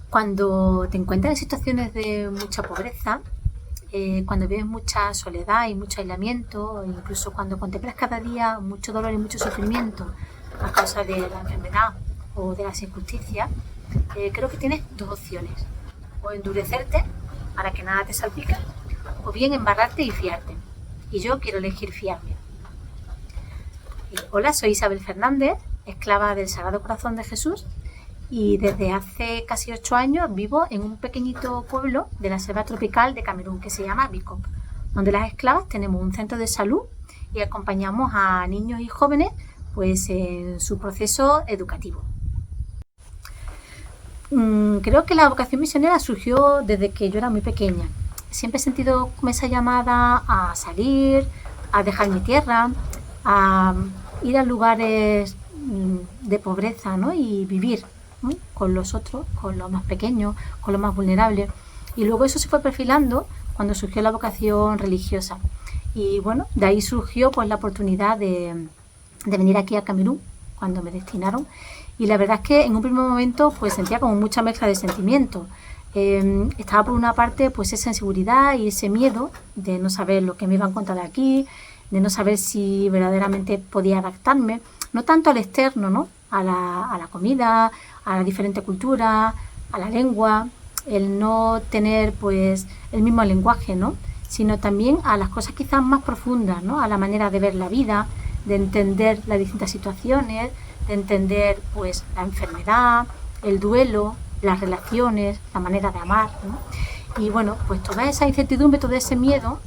Cuando te encuentras en situaciones de mucha pobreza, cuando vives mucha soledad y mucho aislamiento, e incluso cuando contemplas cada día mucho dolor y mucho sufrimiento a causa de la enfermedad o de las injusticias, creo que tienes dos opciones: o endurecerte para que nada te salpique, o bien embarrarte y fiarte. Y yo quiero elegir fiarme. Hola, soy Isabel Fernández, esclava del Sagrado Corazón de Jesús, y desde hace casi 8 años vivo en un pequeñito pueblo de la selva tropical de Camerún que se llama Bikop, donde las esclavas tenemos un centro de salud y acompañamos a niños y jóvenes pues en su proceso educativo. Creo que la vocación misionera surgió desde que yo era muy pequeña. Siempre he sentido como esa llamada a salir, a dejar mi tierra, a ir a lugares de pobreza, ¿no? Y vivir, ¿no? Con los otros, con los más pequeños, con los más vulnerables. Y luego eso se fue perfilando cuando surgió la vocación religiosa. Y bueno, de ahí surgió pues la oportunidad de venir aquí a Camerún cuando me destinaron. Y la verdad es que en un primer momento pues sentía como mucha mezcla de sentimientos. Estaba por una parte pues esa inseguridad y ese miedo de no saber lo que me iba a encontrar aquí, de no saber si verdaderamente podía adaptarme, no tanto al externo, ¿no? A la comida, a la diferente cultura, a la lengua, el no tener pues el mismo lenguaje, ¿no? Sino también a las cosas quizás más profundas, ¿no? A la manera de ver la vida, de entender las distintas situaciones, de entender pues la enfermedad, el duelo, las relaciones, la manera de amar, ¿no? Y bueno, pues toda esa incertidumbre, todo ese miedo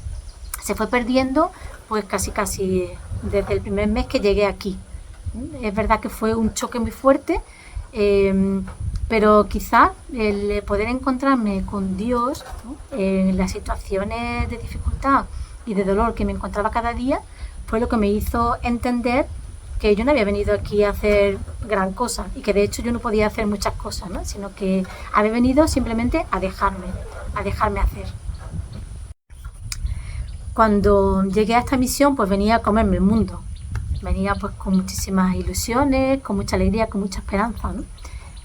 se fue perdiendo pues casi desde el primer mes que llegué aquí. Es verdad que fue un choque muy fuerte, pero quizás el poder encontrarme con Dios, ¿no? En las situaciones de dificultad y de dolor que me encontraba cada día fue lo que me hizo entender que yo no había venido aquí a hacer gran cosa y que de hecho yo no podía hacer muchas cosas, ¿no? Sino que había venido simplemente a dejarme hacer. Cuando llegué a esta misión pues venía a comerme el mundo, venía pues con muchísimas ilusiones, con mucha alegría, con mucha esperanza, ¿no?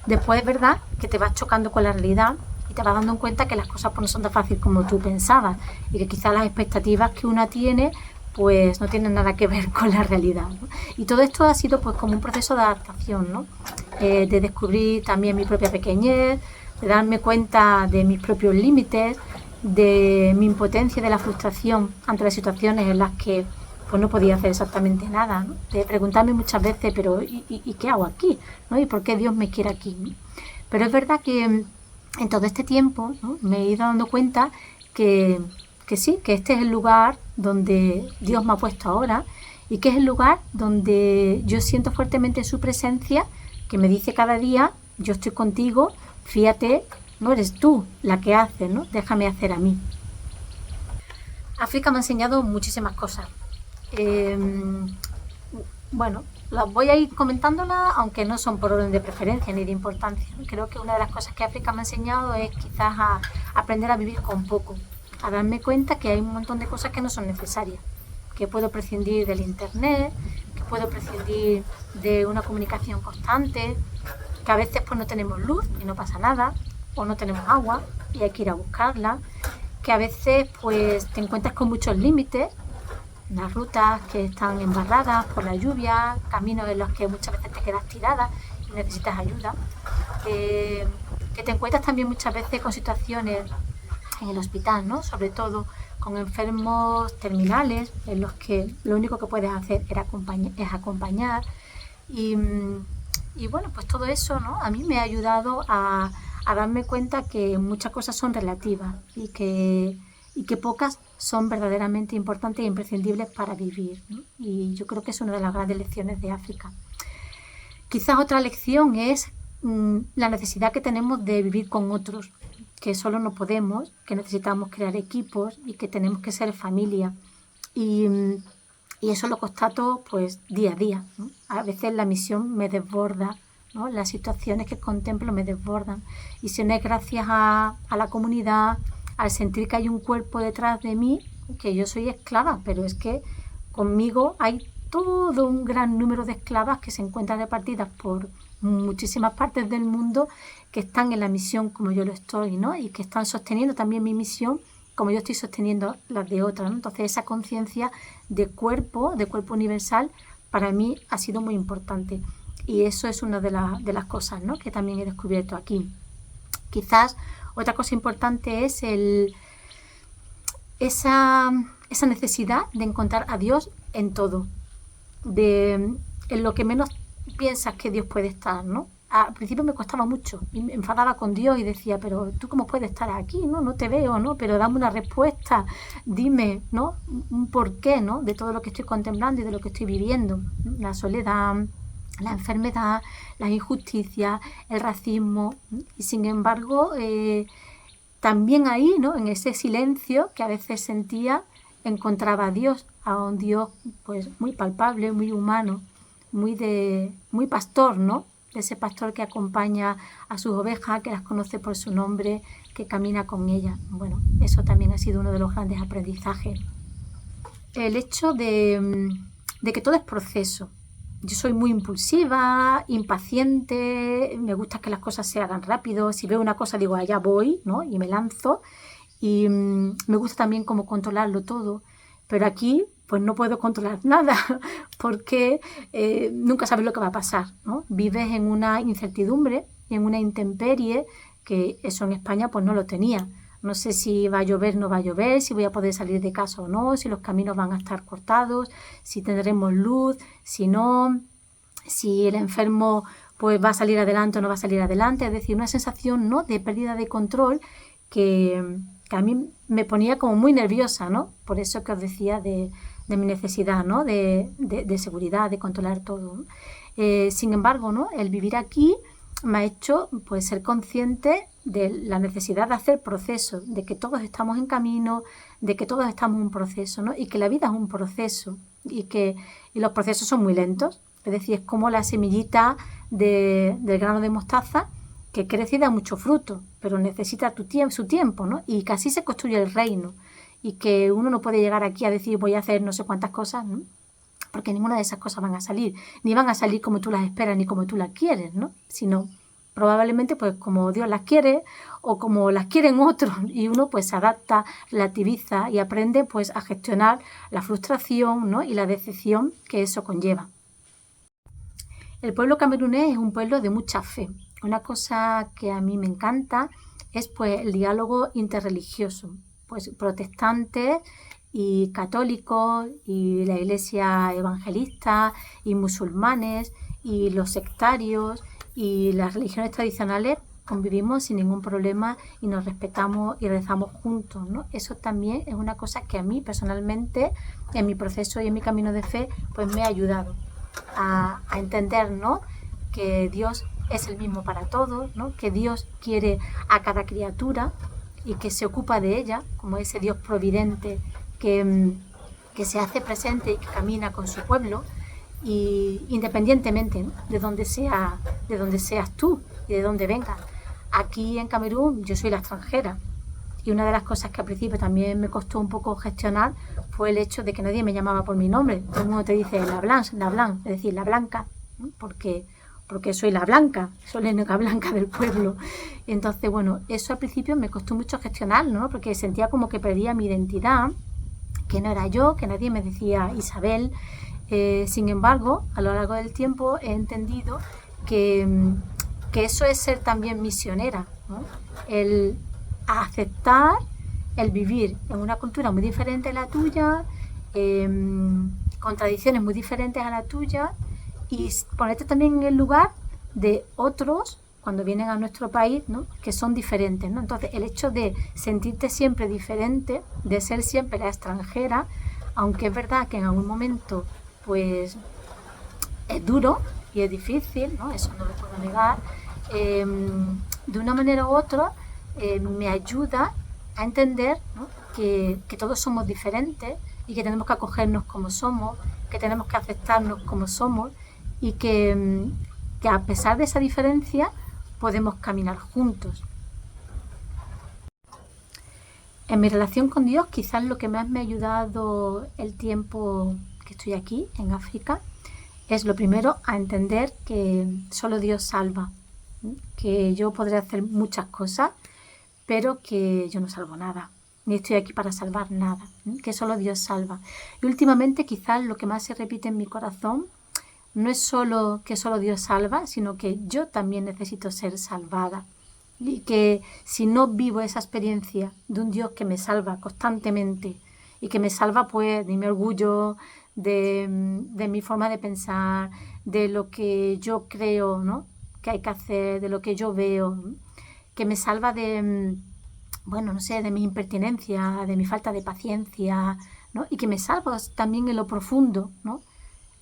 Después es verdad que te vas chocando con la realidad y te vas dando cuenta que las cosas pues no son tan fáciles como tú pensabas y que quizás las expectativas que una tiene pues no tienen nada que ver con la realidad, ¿no? Y todo esto ha sido pues como un proceso de adaptación, ¿no? De descubrir también mi propia pequeñez, de darme cuenta de mis propios límites, de mi impotencia, de la frustración ante las situaciones en las que pues no podía hacer exactamente nada, ¿no? De preguntarme muchas veces, pero ¿y qué hago aquí? ¿No? ¿Y por qué Dios me quiere aquí? ¿No? Pero es verdad que en todo este tiempo, ¿no? Me he ido dando cuenta que sí, que este es el lugar donde Dios me ha puesto ahora y que es el lugar donde yo siento fuertemente su presencia, que me dice cada día: yo estoy contigo, fíjate, no eres tú la que haces, ¿no? Déjame hacer a mí. África me ha enseñado muchísimas cosas. Eh, bueno, las voy a ir comentándolas, aunque no son por orden de preferencia ni de importancia. Creo que una de las cosas que África me ha enseñado es quizás a aprender a vivir con poco, a darme cuenta que hay un montón de cosas que no son necesarias, que puedo prescindir del internet, que puedo prescindir de una comunicación constante, que a veces pues no tenemos luz y no pasa nada, o no tenemos agua y hay que ir a buscarla, que a veces pues te encuentras con muchos límites, las rutas que están embarradas por la lluvia, caminos en los que muchas veces te quedas tirada y necesitas ayuda, que te encuentras también muchas veces con situaciones en el hospital, ¿no? Sobre todo con enfermos terminales en los que lo único que puedes hacer es acompañar y bueno, pues todo eso, ¿no? A mí me ha ayudado a darme cuenta que muchas cosas son relativas y que pocas son verdaderamente importantes e imprescindibles para vivir, ¿no? Y yo creo que es una de las grandes lecciones de África. Quizás otra lección es la necesidad que tenemos de vivir con otros, que solo no podemos, que necesitamos crear equipos y que tenemos que ser familia. Y eso lo constato pues día a día, ¿no? A veces la misión me desborda, ¿no? Las situaciones que contemplo me desbordan. Y si no es gracias a la comunidad, al sentir que hay un cuerpo detrás de mí, que yo soy esclava, pero es que conmigo hay todo un gran número de esclavas que se encuentran repartidas por muchísimas partes del mundo que están en la misión como yo lo estoy, ¿no? Y que están sosteniendo también mi misión como yo estoy sosteniendo las de otras, ¿no? Entonces esa conciencia de cuerpo universal, para mí ha sido muy importante. Y eso es una de las cosas, ¿no?, que también he descubierto aquí. Quizás otra cosa importante es esa necesidad de encontrar a Dios en todo, en lo que menos piensas que Dios puede estar, ¿no? Al principio me costaba mucho y me enfadaba con Dios y decía, pero tú cómo puedes estar aquí, ¿no? No te veo, ¿no? Pero dame una respuesta, dime, ¿no?, un porqué, ¿no?, de todo lo que estoy contemplando y de lo que estoy viviendo. La soledad, la enfermedad, las injusticias, el racismo. Y sin embargo, también ahí, ¿no?, en ese silencio que a veces sentía, encontraba a un Dios pues muy palpable, muy humano, muy pastor, ¿no? Ese pastor que acompaña a sus ovejas, que las conoce por su nombre, que camina con ellas. Bueno, eso también ha sido uno de los grandes aprendizajes. El hecho de que todo es proceso. Yo soy muy impulsiva, impaciente, me gusta que las cosas se hagan rápido. Si veo una cosa digo, allá voy, ¿no?, y me lanzo. Y me gusta también como controlarlo todo. Pero aquí pues no puedo controlar nada porque nunca sabes lo que va a pasar, ¿no? Vives en una incertidumbre, en una intemperie, que eso en España pues no lo tenía. No sé si va a llover o no va a llover, si voy a poder salir de casa o no, si los caminos van a estar cortados, si tendremos luz, si no, si el enfermo pues va a salir adelante o no va a salir adelante. Es decir, una sensación, ¿no?, de pérdida de control que a mí me ponía como muy nerviosa, ¿no? Por eso que os decía de mi necesidad, ¿no?, de seguridad, de controlar todo, ¿no? Sin embargo, ¿no?, el vivir aquí me ha hecho pues ser consciente de la necesidad de hacer procesos, de que todos estamos en camino, de que todos estamos en un proceso, ¿no?, y que la vida es un proceso y los procesos son muy lentos. Es decir, es como la semillita del grano de mostaza, que crece y da mucho fruto, pero necesita su tiempo, ¿no? Y que así se construye el reino. Y que uno no puede llegar aquí a decir voy a hacer no sé cuántas cosas, ¿no?, porque ninguna de esas cosas van a salir. Ni van a salir como tú las esperas ni como tú las quieres, ¿no? Sino probablemente pues como Dios las quiere o como las quieren otros. Y uno pues se adapta, relativiza y aprende pues a gestionar la frustración, ¿no?, y la decepción que eso conlleva. El pueblo camerunés es un pueblo de mucha fe. Una cosa que a mí me encanta es pues el diálogo interreligioso, pues protestantes y católicos y la iglesia evangelista y musulmanes y los sectarios y las religiones tradicionales convivimos sin ningún problema y nos respetamos y rezamos juntos, ¿no? Eso también es una cosa que a mí personalmente en mi proceso y en mi camino de fe pues me ha ayudado a entender, ¿no?, que Dios es el mismo para todos, ¿no?, que Dios quiere a cada criatura y que se ocupa de ella como ese Dios providente que se hace presente y que camina con su pueblo, y independientemente, ¿no?, de donde seas tú y de donde vengas. Aquí en Camerún yo soy la extranjera y una de las cosas que al principio también me costó un poco gestionar fue el hecho de que nadie me llamaba por mi nombre. Todo el mundo te dice la Blanche, es decir, la blanca, ¿no?, porque soy la blanca, soy la única blanca del pueblo. Entonces, bueno, eso al principio me costó mucho gestionar, ¿no?, porque sentía como que perdía mi identidad, que no era yo, que nadie me decía Isabel. Sin embargo, a lo largo del tiempo he entendido que eso es ser también misionera, ¿no?, el aceptar el vivir en una cultura muy diferente a la tuya, con tradiciones muy diferentes a la tuya, y ponerte también en el lugar de otros cuando vienen a nuestro país, ¿no?, que son diferentes, ¿no? Entonces el hecho de sentirte siempre diferente, de ser siempre la extranjera, aunque es verdad que en algún momento pues es duro y es difícil, ¿no?, eso no lo puedo negar, de una manera u otra me ayuda a entender, ¿no?, que todos somos diferentes y que tenemos que acogernos como somos, que tenemos que aceptarnos como somos y que a pesar de esa diferencia podemos caminar juntos. En mi relación con Dios, quizás lo que más me ha ayudado el tiempo que estoy aquí en África es lo primero a entender que solo Dios salva, que yo podré hacer muchas cosas, pero que yo no salvo nada, ni estoy aquí para salvar nada, que solo Dios salva. Y últimamente quizás lo que más se repite en mi corazón no es solo que solo Dios salva, sino que yo también necesito ser salvada. Y que si no vivo esa experiencia de un Dios que me salva constantemente y que me salva pues de mi orgullo, de mi forma de pensar, de lo que yo creo, ¿no?, que hay que hacer, de lo que yo veo, ¿no?, que me salva de, bueno, no sé, de mi impertinencia, de mi falta de paciencia, ¿no?, y que me salva también en lo profundo, ¿no?,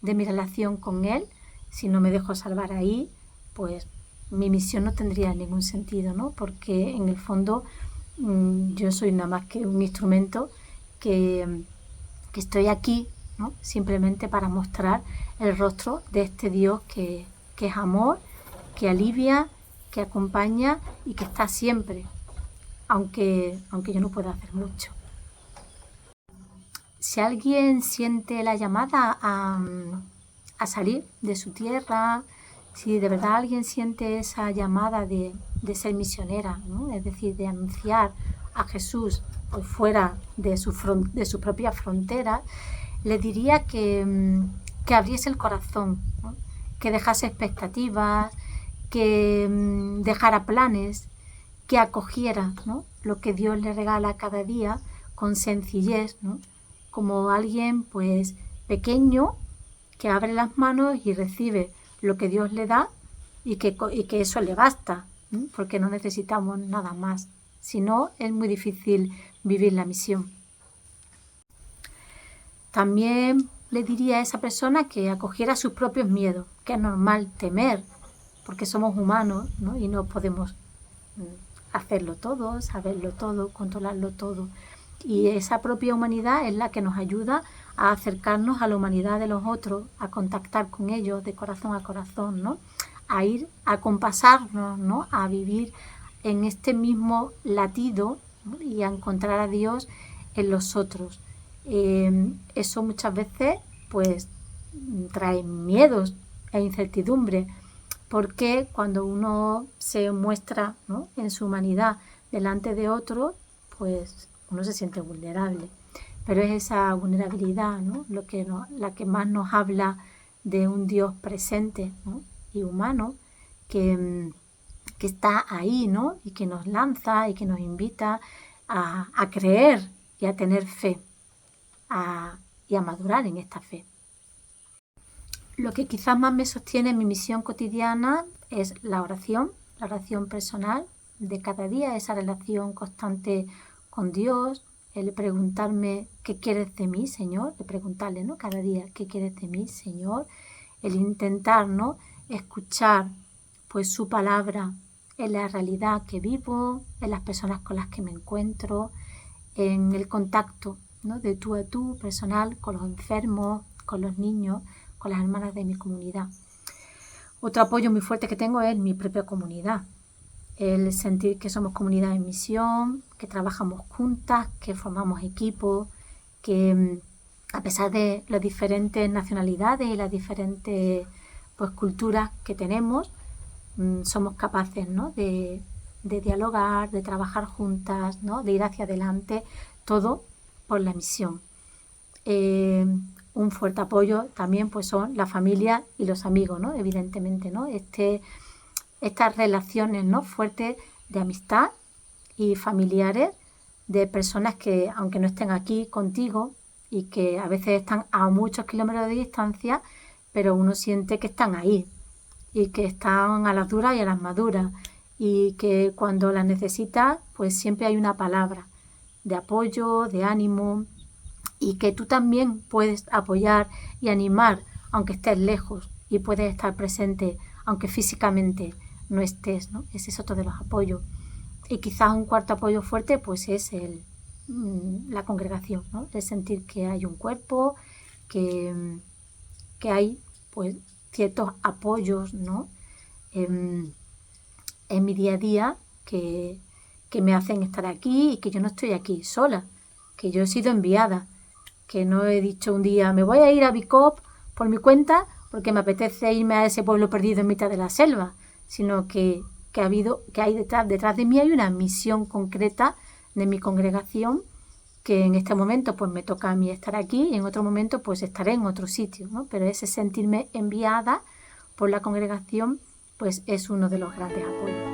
de mi relación con Él. Si no me dejo salvar ahí, pues mi misión no tendría ningún sentido, ¿no?, porque en el fondo yo soy nada más que un instrumento que estoy aquí, ¿no?, simplemente para mostrar el rostro de este Dios que es amor, que alivia, que acompaña y que está siempre, aunque yo no pueda hacer mucho. Si alguien siente la llamada a salir de su tierra, si de verdad alguien siente esa llamada de ser misionera, ¿no?, es decir, de anunciar a Jesús por fuera de su propia frontera, le diría que abriese el corazón, ¿no?, que dejase expectativas, que dejara planes, que acogiera, ¿no?, lo que Dios le regala cada día con sencillez, ¿no?, como alguien pues pequeño que abre las manos y recibe lo que Dios le da y que eso le basta, ¿no?, porque no necesitamos nada más. Si no, es muy difícil vivir la misión. También le diría a esa persona que acogiera sus propios miedos, que es normal temer, porque somos humanos, ¿no?, y no podemos hacerlo todo, saberlo todo, controlarlo todo. Y esa propia humanidad es la que nos ayuda a acercarnos a la humanidad de los otros, a contactar con ellos de corazón a corazón, ¿no?, a ir a compasarnos, ¿no?, a vivir en este mismo latido, ¿no?, y a encontrar a Dios en los otros. Eso muchas veces pues trae miedos e incertidumbre, porque cuando uno se muestra, ¿no?, en su humanidad delante de otro, pues uno se siente vulnerable. Pero es esa vulnerabilidad, ¿no?, la que más nos habla de un Dios presente, ¿no?, y humano, que está ahí, ¿no?, y que nos lanza y que nos invita a creer y a tener fe, y a madurar en esta fe. Lo que quizás más me sostiene en mi misión cotidiana es la oración personal de cada día, esa relación constante con Dios, el preguntarme qué quieres de mí, Señor, de preguntarle, ¿no?, cada día qué quieres de mí, Señor, el intentar, ¿no?, escuchar pues su palabra en la realidad que vivo, en las personas con las que me encuentro, en el contacto, ¿no?, de tú a tú, personal, con los enfermos, con los niños, con las hermanas de mi comunidad. Otro apoyo muy fuerte que tengo es mi propia comunidad, el sentir que somos comunidad en misión, que trabajamos juntas, que formamos equipos, que a pesar de las diferentes nacionalidades y las diferentes pues culturas que tenemos, somos capaces, ¿no?, de dialogar, de trabajar juntas, ¿no?, de ir hacia adelante, todo por la misión. Un fuerte apoyo también pues son la familia y los amigos, ¿no?, evidentemente, ¿no?, estas relaciones, ¿no?, fuertes de amistad y familiares, de personas que aunque no estén aquí contigo y que a veces están a muchos kilómetros de distancia, pero uno siente que están ahí y que están a las duras y a las maduras, y que cuando las necesitas pues siempre hay una palabra de apoyo, de ánimo, y que tú también puedes apoyar y animar aunque estés lejos, y puedes estar presente aunque físicamente no estés, ¿no? Ese es otro de los apoyos. Y quizás un cuarto apoyo fuerte pues es la congregación, ¿no?, el sentir que hay un cuerpo, que hay pues ciertos apoyos, ¿no?, en mi día a día que me hacen estar aquí, y que yo no estoy aquí sola, que yo he sido enviada, que no he dicho un día me voy a ir a Bicop por mi cuenta porque me apetece irme a ese pueblo perdido en mitad de la selva, sino que hay detrás de mí hay una misión concreta de mi congregación, que en este momento pues me toca a mí estar aquí y en otro momento pues estaré en otro sitio, ¿no? Pero ese sentirme enviada por la congregación pues es uno de los grandes apoyos.